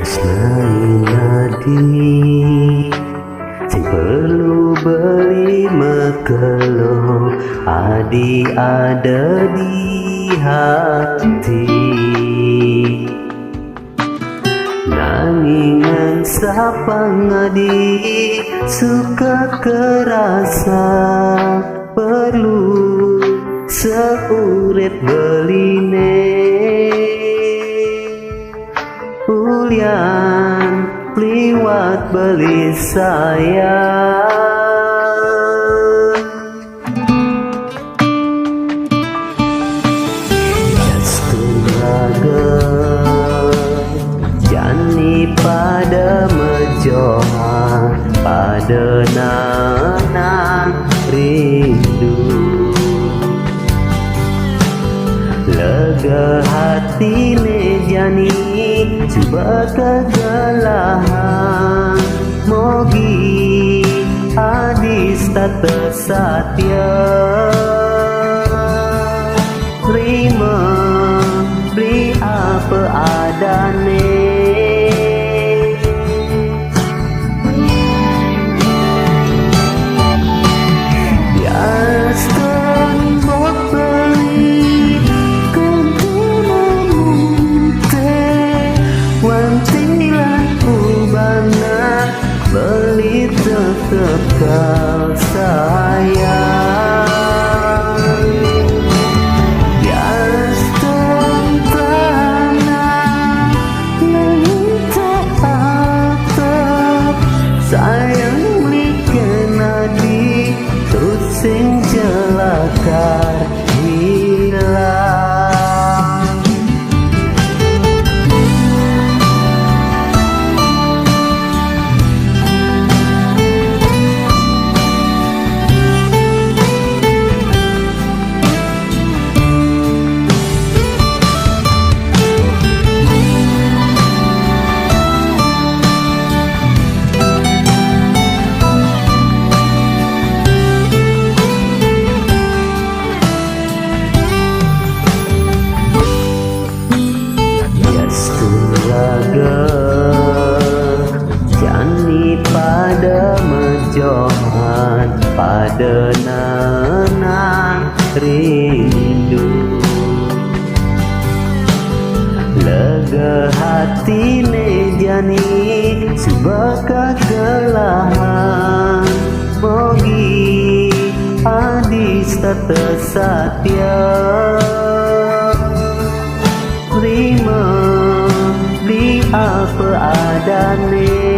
Tresnai nadi sing perlu beli mekelo adi ada di hati. Nangingan sapang adi suka kerasa perlu seurit beline ulian liwat beli sayang. Jani pada mejoha pada nanang rindu lega hati ne jani coba kegelahan mogi adis tata satya terima beli apa adane. Beli tetap kau sayang bias tanah yang tak atap sayang liken nadi terus sing celaka hilang. Jani pada menjohan pada nanang rindu lega hati ne jani sebaka kegelahan mogi adis tata satya terima beli apa adane.